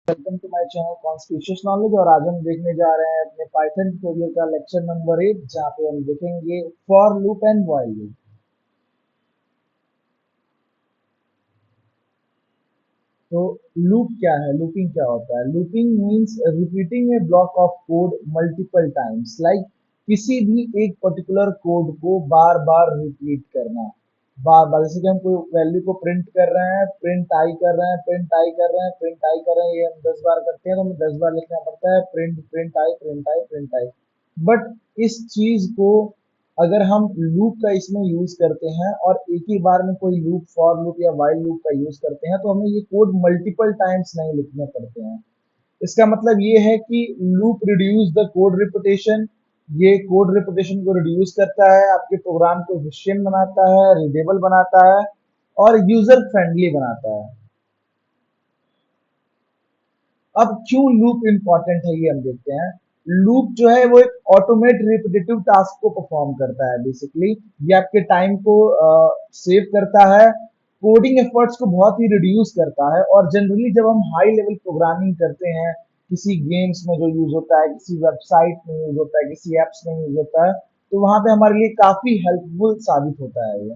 Welcome to my channel conspicuous knowledge. और आज हम देखने जा रहे हैं अपने पाइथन ट्यूटोरियल का लेक्चर नंबर 8, जहाँ पे हम देखेंगे for loop and while loop. तो लूप क्या है, लूपिंग क्या होता है? Looping means repeating a block of code multiple times, like किसी भी एक पर्टिकुलर कोड को बार बार रिपीट करना। बार बार, जैसे कि हम कोई वैल्यू को प्रिंट कर रहे हैं, प्रिंट आई कर रहे हैं, प्रिंट आई कर रहे हैं, प्रिंट आई कर रहे हैं, ये हम 10 बार करते हैं तो हमें 10 बार लिखना पड़ता है print print I print I print I. But इस चीज को अगर हम लूप का इसमें यूज करते हैं और एक ही बार में कोई लूप, फॉर लूप या व्हाइल लूप का यूज करते हैं, तो हमें ये कोड मल्टीपल टाइम्स नहीं लिखने पड़ते हैं। इसका मतलब ये है कि loop reduce the code repetition. ये कोड रिपीटेशन को रिड्यूस करता है, आपके प्रोग्राम को एफिशिएंट बनाता है, रीडेबल बनाता है और यूजर फ्रेंडली बनाता है। अब क्यों लूप इंपॉर्टेंट है ये हम देखते हैं। लूप जो है वो एक ऑटोमेट रिपीटेटिव टास्क को परफॉर्म करता है। बेसिकली ये आपके टाइम को सेव करता है, कोडिंग एफर्ट्स को बहुत ही रिड्यूस करता है। और जनरली जब हम हाई लेवल प्रोग्रामिंग करते हैं, किसी गेम्स में जो यूज होता है, किसी वेबसाइट में यूज होता है, किसी एप्स में यूज होता है, तो वहां पे हमारे लिए काफी हेल्पफुल साबित होता है ये।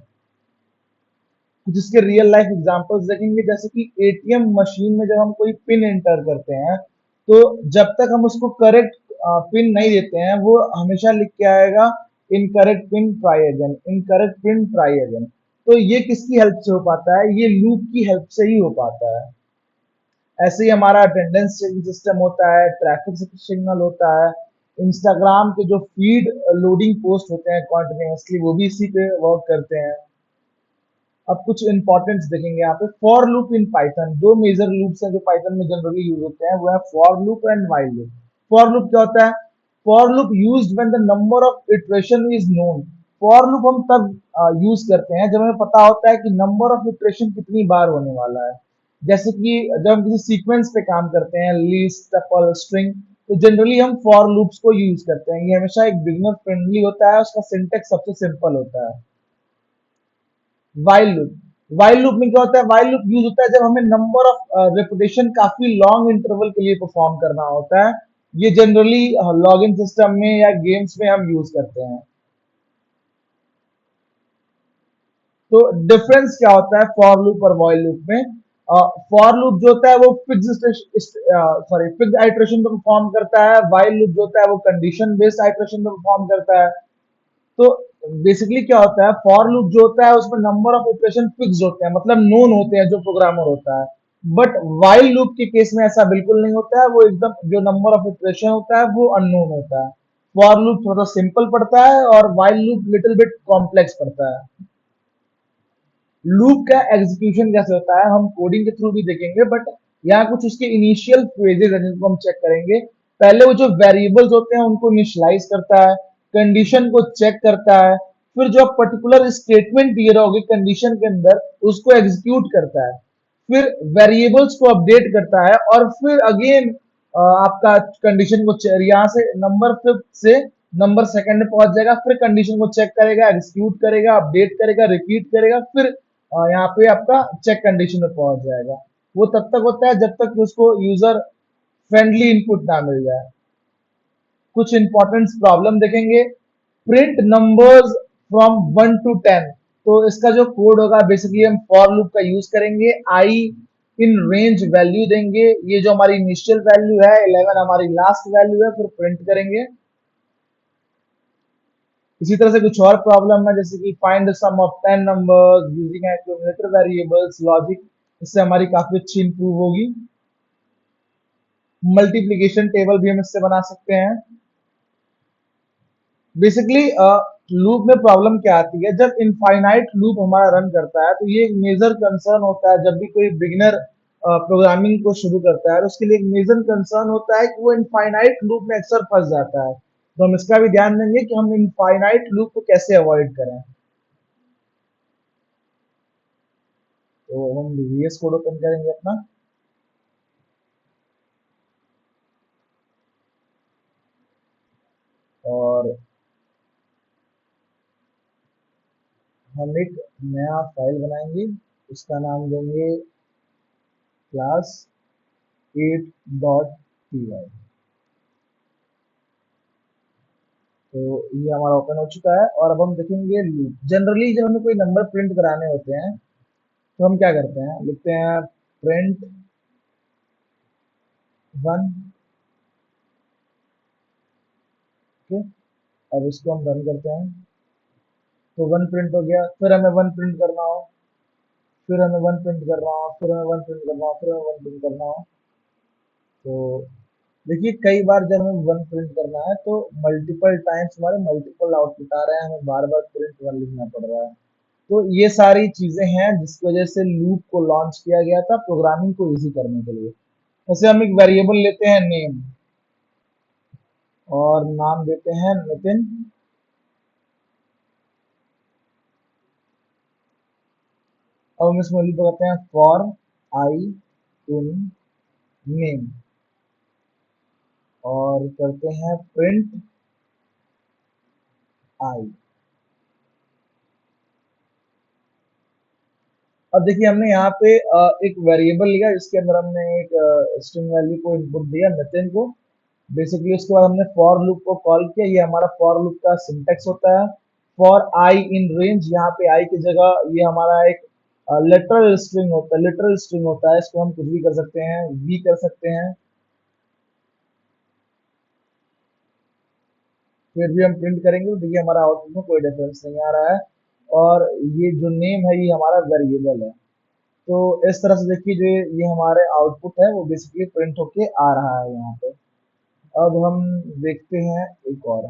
जिसके रियल लाइफ एग्जांपल्स देखेंगे, जैसे कि एटीएम मशीन में जब हम कोई पिन एंटर करते हैं, तो जब तक हम उसको करेक्ट पिन नहीं देते हैं, वो हमेशा लिख के आएगा incorrect pin try again, incorrect pin try again. तो ये किसकी हेल्प से हो पाता है? ये लूप की हेल्प से ही हो पाता है। ऐसे ही हमारा अटेंडेंस चेकिंग सिस्टम होता है, ट्रैफिक सिग्नल होता है, इंस्टाग्राम के जो फीड लोडिंग पोस्ट होते हैं कॉन्टिन्यूसली, वो भी इसी पे वर्क करते हैं। अब कुछ इंपॉर्टेंट्स देखेंगे यहाँ पे। फॉर लूप इन पाइथन, दो मेजर लूप्स हैं जो पाइथन में जनरली यूज होते हैं, वो है for loop and while loop. For loop क्या होता है? For loop used when the number of iteration is known. For loop हम तब यूज करते हैं जब हमें पता होता है कि नंबर ऑफ इटरेशन कितनी बार होने वाला है। जैसे कि जब हम किसी सीक्वेंस पे काम करते हैं, लिस्ट, टपल, स्ट्रिंग, तो जनरली हम फॉर लूप्स को यूज करते हैं। ये हमेशा एक बिगिनर फ्रेंडली होता है, उसका सिंटेक्स सबसे सिंपल होता है। वाइल लूप, वाइल लूप में क्या होता है? वाइल लूप यूज होता है जब हमें नंबर ऑफ रेपुटेशन काफी लॉन्ग इंटरवल के लिए परफॉर्म करना होता है। ये जनरली लॉगिन सिस्टम में या गेम्स में हम यूज करते हैं। तो डिफरेंस क्या होता है फॉर लूप और व्हाइल लूप में? फॉर लूप जो होता है वो फिक्स आइटरेशन पे परफॉर्म करता है, व्हाइल लूप जो होता है वो कंडीशन बेस्ड आइटरेशन पे परफॉर्म करता है। तो बेसिकली क्या होता है, फॉर लूप जो होता है उसमें नंबर ऑफ इटरेशन फिक्स होते हैं, मतलब नोन होते हैं जो प्रोग्रामर होता है। बट वाइल लूप के केस में ऐसा बिल्कुल नहीं होता है, वो एकदम जो नंबर ऑफ इटरेशन होता है वो अननोन होता है। फॉर लूप थोड़ा सिंपल पड़ता है और while loop little bit complex पड़ता है। लूप का एग्जीक्यूशन कैसे होता है हम कोडिंग के थ्रू भी देखेंगे, बट यहाँ कुछ उसके इनिशियल फेजेस हैं जिनको हम चेक करेंगे। पहले वो जो वेरिएबल्स होते हैं उनको इनिशियलाइज करता है, कंडीशन को चेक करता है, फिर जो पर्टिकुलर स्टेटमेंट दिए रहोगे कंडीशन के अंदर उसको एग्जीक्यूट करता है, फिर वेरिएबल्स को अपडेट करता है, और फिर अगेन आपका कंडीशन को यहाँ से नंबर फिफ्थ से नंबर सेकंड में पहुंच जाएगा, फिर कंडीशन को चेक करेगा, एग्जीक्यूट करेगा, अपडेट करेगा, रिपीट करेगा, फिर यहाँ पे आपका चेक कंडीशन में पहुंच जाएगा। वो तब तक होता है जब तक कि उसको यूजर फ्रेंडली इनपुट ना मिल जाए। कुछ इंपॉर्टेंट प्रॉब्लम देखेंगे। Print numbers from 1 to 10। तो इसका जो कोड होगा, बेसिकली हम फॉर लूप का यूज करेंगे, आई इन रेंज वैल्यू देंगे, ये जो हमारी इनिशियल वैल्यू है 11 हमारी लास्ट वैल्यू है, फिर प्रिंट करेंगे। इसी तरह से कुछ और प्रॉब्लम है, जैसे कि find the sum of 10 numbers using accumulator variables logic, इससे हमारी काफी अच्छी इंप्रूव होगी। मल्टीप्लिकेशन टेबल भी हम इससे बना सकते हैं। बेसिकली लूप में प्रॉब्लम क्या आती है, जब इनफाइनाइट लूप हमारा रन करता है, तो ये एक मेजर कंसर्न होता है। जब भी कोई बिगिनर प्रोग्रामिंग को शुरू करता है तो उसके लिए एक मेजर कंसर्न होता है कि वो इनफाइनाइट लूप में अक्सर फंस जाता है। तो हम इसका भी ध्यान देंगे कि हम इनफाइनाइट लूप को कैसे अवॉइड करें। तो हम VS कोड ओपन करेंगे अपना, और हम एक नया फाइल बनाएंगे, उसका नाम देंगे क्लास 8.py। तो ये हमारा ओपन हो चुका है और अब हम देखेंगे लूप। जनरली जब हमें कोई नंबर प्रिंट कराने होते हैं तो हम क्या करते हैं, लिखते हैं प्रिंट 1। ओके, अब इसको हम रन करते हैं तो 1 प्रिंट हो गया। फिर हमें 1 प्रिंट करना हो, फिर हमें 1 प्रिंट करना हो, फिर हमें 1 प्रिंट करना हो, फिर हमें 1 प्रिंट करना हो। तो देखिए कई बार जब हमें 1 प्रिंट करना है तो मल्टीपल टाइम्स हमारे मल्टीपल आउटपुट आ रहे हैं, हमें बार बार प्रिंट 1 लिखना पड़ रहा है। तो ये सारी चीजें हैं जिसकी वजह से लूप को लॉन्च किया गया था प्रोग्रामिंग को इजी करने के लिए। जैसे हम एक वेरिएबल लेते हैं नेम और नाम देते हैं नितिन। अब हम इसमें वैल्यू करते हैं फॉर आई इन नेम और करते हैं प्रिंट आई। अब देखिए हमने यहाँ पे एक वेरिएबल लिया जिसके अंदर हमने एक स्ट्रिंग वैल्यू को इनपुट दिया नितिन को। बेसिकली उसके बाद हमने फॉर लूप को कॉल किया। ये हमारा फॉर लूप का सिंटेक्स होता है। फॉर आई इन रेंज, यहाँ पे आई की जगह ये हमारा एक लिटरल स्ट्रिंग होता है, लिटरल स्ट्रिंग होता है। इसको हम कुछ भी कर सकते हैं, वी कर सकते हैं। फिर भी हम प्रिंट करेंगे तो देखिए हमारा आउटपुट में कोई डिफरेंस नहीं आ रहा है। और ये जो नेम है ये हमारा वेरिएबल है। तो इस तरह से देखिए जो ये हमारे आउटपुट है वो बेसिकली प्रिंट होके आ रहा है यहाँ पे। अब हम देखते हैं एक और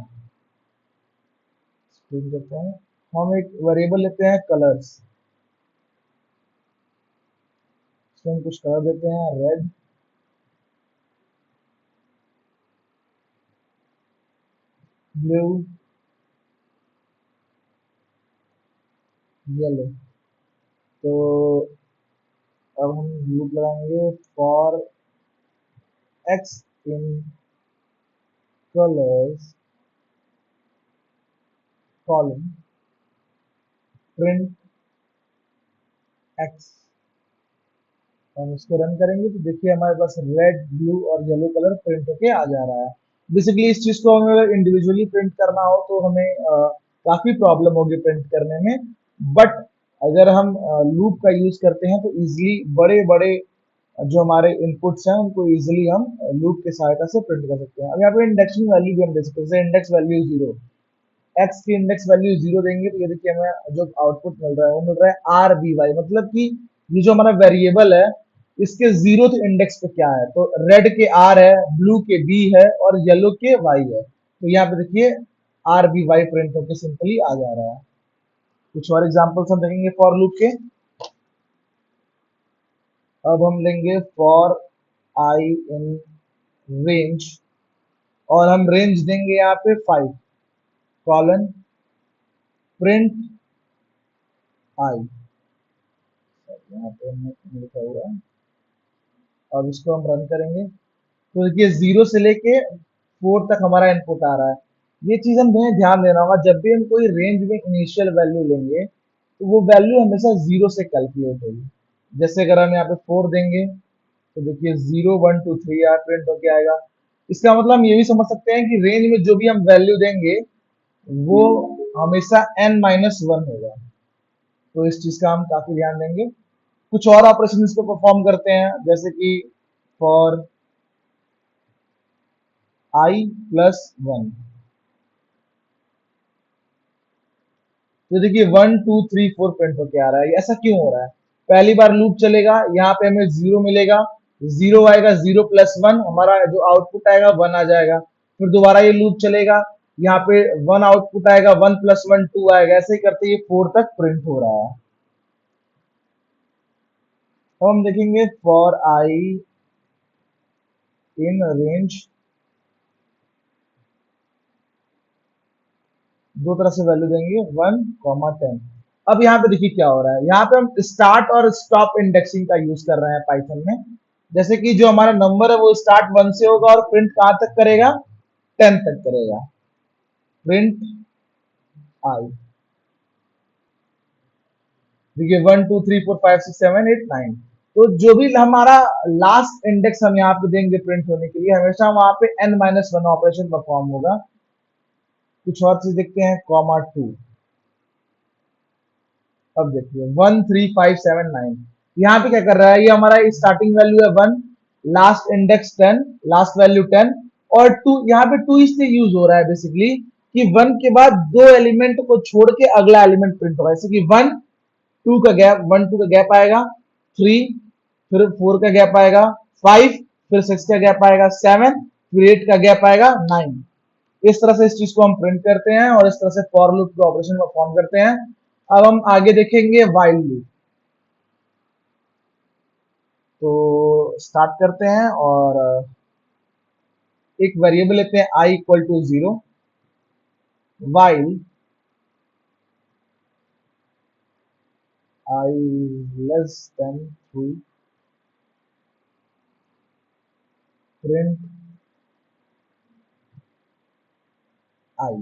प्रिंट करते हैं। हम एक वेरिएबल लेते हैं कलर्स, इसमें हम कुछ कलर देते हैं रेड, ब्लू, येलो। तो अब हम लूप लगाएंगे for x in colours colon print x. हम इसको रन करेंगे तो देखिए हमारे पास रेड, ब्लू और येलो कलर प्रिंट होके आ जा रहा है। बेसिकली इस चीज को हमें अगर इंडिविजुअली प्रिंट करना हो तो हमें काफी प्रॉब्लम होगी प्रिंट करने में। बट अगर हम लूप का यूज करते हैं तो इजीली बड़े बड़े जो हमारे इनपुट्स हैं उनको इजीली हम लूप की सहायता से प्रिंट कर सकते हैं। अब यहाँ पे इंडेक्सिंग वैल्यू भी हम दे सकते हैं, जैसे इंडेक्स वैल्यू 0, एक्स की इंडेक्स वैल्यू 0 देंगे तो ये देखिए हमें जो आउटपुट मिल रहा है वो मिल रहा है आर बी वाई। मतलब कि ये जो हमारा वेरिएबल है इसके 0th इंडेक्स पे क्या है, तो रेड के आर है, ब्लू के बी है और येलो के वाई है। तो यहाँ पे देखिए आर बी वाई प्रिंट होकर सिंपली आ जा रहा है। कुछ और एग्जांपल्स हम देखेंगे फॉर लूप के। अब हम लेंगे फॉर आई इन रेंज और हम रेंज देंगे यहाँ पे 5 कॉलन प्रिंट आई। यहाँ पे हमने लिखा हुआ है। अब इसको हम रन करेंगे तो देखिए 0 से लेके 4 तक हमारा इनपुट आ रहा है। ये चीज हमें ध्यान देना होगा, जब भी हम कोई रेंज में इनिशियल वैल्यू लेंगे तो वो वैल्यू हमेशा 0 से कैलकुलेट होगी। जैसे अगर हम यहाँ पे 4 देंगे तो देखिए 0 1 2 3 यार प्रिंट होके आएगा। इसका मतलब हम ये भी समझ सकते हैं कि रेंज में जो भी हम वैल्यू देंगे वो हमेशा n-1 होगा। तो इस चीज का हम काफी ध्यान देंगे। कुछ और ऑपरेशन इस पे परफॉर्म करते हैं जैसे कि फॉर आई प्लस 1। तो देखिए 1 2 3 4 प्रिंट होके आ रहा है। ऐसा क्यों हो रहा है? पहली बार लूप चलेगा, यहाँ पे हमें 0 मिलेगा, 0 आएगा, 0 प्लस 1 हमारा जो आउटपुट आएगा 1 आ जाएगा। फिर दोबारा ये लूप चलेगा, यहाँ पे 1 आउटपुट आएगा, 1 प्लस 1 2 आएगा। ऐसे ही करते ये 4 तक प्रिंट हो रहा है। अब हम देखेंगे फॉर आई इन रेंज, दो तरह से वैल्यू देंगे 1, 10। अब यहाँ पे देखिए क्या हो रहा है, यहाँ पे हम स्टार्ट और स्टॉप इंडेक्सिंग का यूज कर रहे हैं पाइथन में। जैसे कि जो हमारा नंबर है वो स्टार्ट 1 से होगा और प्रिंट कहाँ तक करेगा, 10 तक करेगा। प्रिंट आई, देखिए 1 2 3 4 5 6 7 8 9। तो जो भी हमारा लास्ट इंडेक्स हम यहाँ पे देंगे प्रिंट होने के लिए, हमेशा वहां पे n-1 ऑपरेशन परफॉर्म होगा। कुछ और चीज देखते हैं, कॉमा 2। अब देखिए 13579, यहाँ पे क्या कर रहा है, ये हमारा स्टार्टिंग वैल्यू है 1, लास्ट इंडेक्स 10, लास्ट वैल्यू 10, और 2, यहाँ पे 2 इसलिए यूज हो रहा है बेसिकली कि 1 के बाद दो एलिमेंट को छोड़ के अगला एलिमेंट प्रिंट होगा, जैसे कि 1 2 का गैप आएगा, 3 फिर 4 का गैप आएगा, 5 फिर 6 का गैप आएगा, 7 फिर 8 का गैप आएगा, 9। इस तरह से इस चीज को हम प्रिंट करते हैं और इस तरह से फॉर लूप के ऑपरेशन परफॉर्म करते हैं। अब हम आगे देखेंगे व्हाइल लूप। तो स्टार्ट करते हैं और एक वेरिएबल लेते हैं i equal to 0, while i less than 3, print i।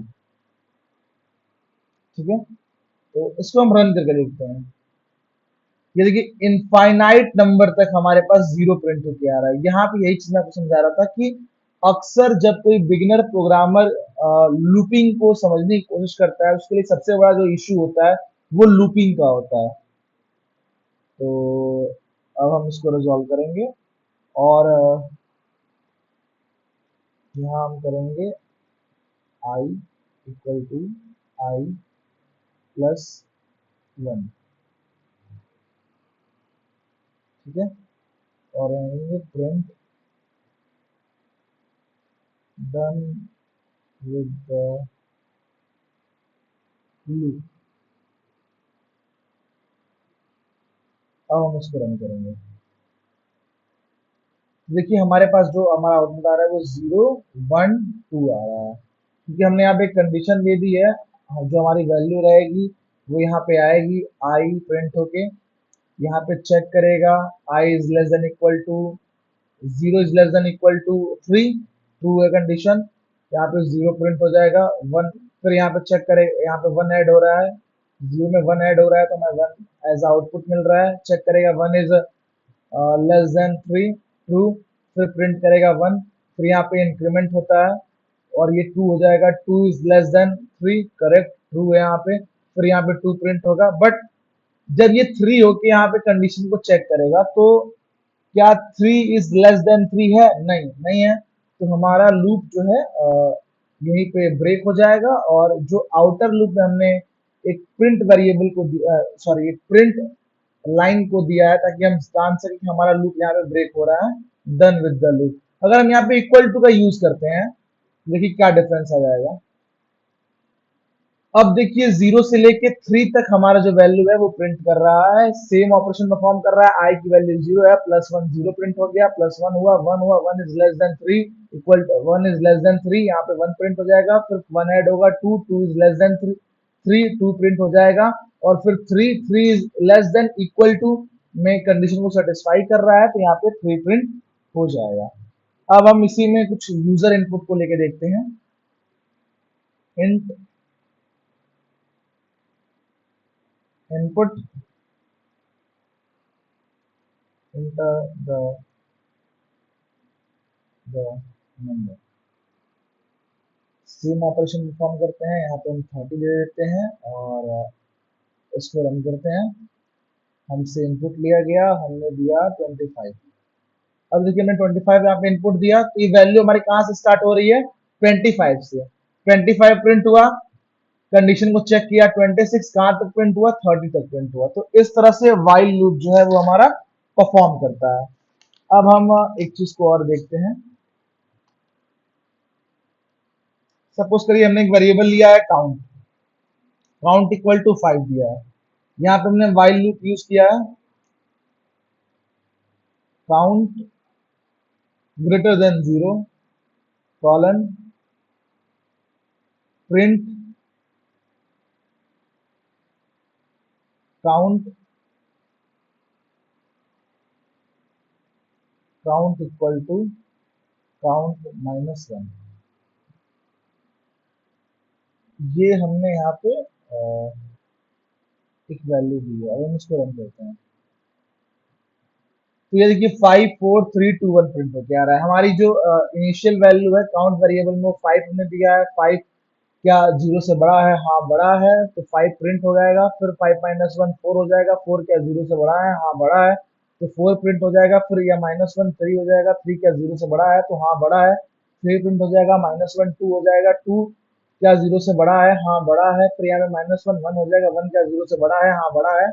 ठीक है, तो इसको हम रन करके देखते हैं। ये देखिए इनफाइनाइट नंबर तक हमारे पास 0 प्रिंट होके आ रहा है। यहाँ पे यही चीज मैं आपको समझा रहा था कि अक्सर जब कोई बिगिनर प्रोग्रामर लूपिंग को समझने की कोशिश करता है, उसके लिए सबसे बड़ा जो इश्यू होता है वो लूपिंग का होता है। तो अब हम इसको रिजॉल्व करेंगे और यहाँ हम करेंगे i equal to i plus 1। ठीक है, और print done with the loop. अब हम इसको रन करेंगे। देखिए हमारे पास जो हमारा आउटपुट आ रहा है वो 0 1 2 आ रहा है, क्योंकि हमने यहाँ पे एक कंडीशन दे दी है। जो हमारी वैल्यू रहेगी वो यहाँ पे आएगी, आई प्रिंट होके यहाँ पे चेक करेगा, I is less than equal to 0 is less than equal to 3, true है कंडीशन, यहाँ पे 0 प्रिंट हो जाएगा। 1 फिर यहाँ पे चेक करे, यहाँ पे 1 ऐड हो रहा है, 0 में 1 ऐड हो रहा है तो हमें 1 एज आउटपुट मिल रहा है। चेक करेगा 1 इज लेस देन 3, ट्रू, फिर प्रिंट करेगा 1, फिर यहाँ पे इंक्रीमेंट होता है और ये 2 हो जाएगा, 2 is less then 3, correct, true है यहाँ पे, फिर यहाँ पे 2 प्रिंट होगा। बट जब ये 3 होके यहाँ पे कंडीशन को चेक करेगा तो क्या 3 इज लेस देन 3 है? नहीं, नहीं है। तो हमारा लूप जो है यहीं पे ब्रेक हो जाएगा, और जो आउटर लूप में हमने एक प्रिंट वेरिएबल को सॉरी एक प्रिंट लाइन को दिया है ताकि हम जान सके कि हमारा लूप यहाँ पे ब्रेक हो रहा है, डन विद द लूप। अगर हम यहाँ पे इक्वल टू का यूज करते हैं, देखिए क्या डिफरेंस आ जाएगा। अब देखिए 0 से लेके 3 तक हमारा जो वैल्यू है वो प्रिंट कर रहा है, सेम ऑपरेशन परफॉर्म कर रहा है। आई की वैल्यू 0 है, प्लस 1 0 प्रिंट हो गया, प्लस 1 हुआ, 1 हुआ, 1 is less then 3 equal 1 is less then 3, यहाँ पे 1 प्रिंट हो जाएगा, फिर 1 ऐड होगा, 2 2 इज लेस देन 3 3 2 प्रिंट हो जाएगा, और फिर 3 3 is less than equal to में कंडीशन को सेटिस्फाई कर रहा है तो यहाँ पे 3 प्रिंट हो जाएगा। अब हम इसी में कुछ यूजर इनपुट को लेके देखते हैं। Int input enter the number, same operation perform करते हैं। यहाँ पे हम 30 दे देते हैं और इसको रन करते हैं। हमसे इनपुट लिया गया, हमने दिया 25। अब देखिए हमने 25 यहाँ पे इनपुट दिया तो ये वैल्यू हमारी कहाँ से स्टार्ट हो रही है? 25 से। 25 प्रिंट हुआ, कंडीशन को चेक किया, 26 कहाँ तक प्रिंट हुआ? 30 तक प्रिंट हुआ। तो इस तरह से व्हाइल लूप जो है वो हमारा परफॉर्म करता है। अब हम एक चीज को और देखते हैं। सपोज करिए हमने एक वेरिएबल लिया है काउंट, काउंट इक्वल टू 5 दिया है। यहाँ पे हमने व्हाइल लूप यूज किया है, count greater than 0 colon print count count equal to count -1। ये हमने यहाँ पे एक वैल्यू दी है। अब हम इसको रन करते हैं। तो ये देखिए 5 4 3 2 1 प्रिंट होके आ रहा है। हमारी जो इनिशियल वैल्यू है काउंट वेरिएबल में वो 5 हमने दिया है। 5 क्या 0 से बड़ा है? हाँ बड़ा है, तो 5 प्रिंट हो जाएगा। फिर 5 माइनस 1 4 हो जाएगा। 4 क्या 0 से बड़ा है? हाँ बड़ा है, तो 4 प्रिंट हो जाएगा। फिर या माइनस 1 3 हो जाएगा। 3 क्या 0 से बड़ा है? तो हाँ बड़ा है, 3 प्रिंट हो जाएगा। माइनस 1 2 हो जाएगा। 2 क्या 0 से बड़ा है? हाँ बड़ा है। फिर यहाँ पे माइनस 1 1 हो जाएगा। 1 क्या 0 से बड़ा है? हाँ बड़ा है।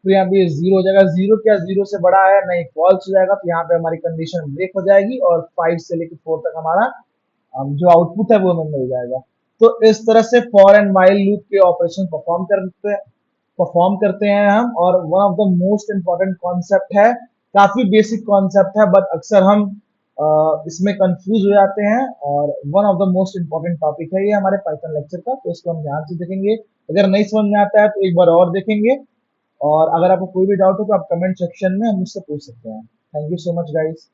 तो यहाँ पे जीरो हो जाएगा। जीरो क्या जीरो से बड़ा है? नहीं, फॉल्स हो जाएगा। तो यहाँ पे हमारी कंडीशन ब्रेक हो जाएगी और 5 से लेकर 4 तक हमारा जो आउटपुट है वो हमें मिल जाएगा। तो इस तरह से फॉर एंड व्हाइल लूप के ऑपरेशन परफॉर्म करते हैं हम। और one of the most important concept है, काफी बेसिक कॉन्सेप्ट है, बट अक्सर हम इसमें कंफ्यूज हो जाते हैं। और one of the most important topic है ये हमारे पाइथन लेक्चर का, तो इसको हम ध्यान से देखेंगे। अगर नहीं समझ में आता है तो एक बार और देखेंगे। और अगर आपको कोई भी डाउट हो तो आप कमेंट सेक्शन में हम मुझसे पूछ सकते हैं। Thank you so much guys.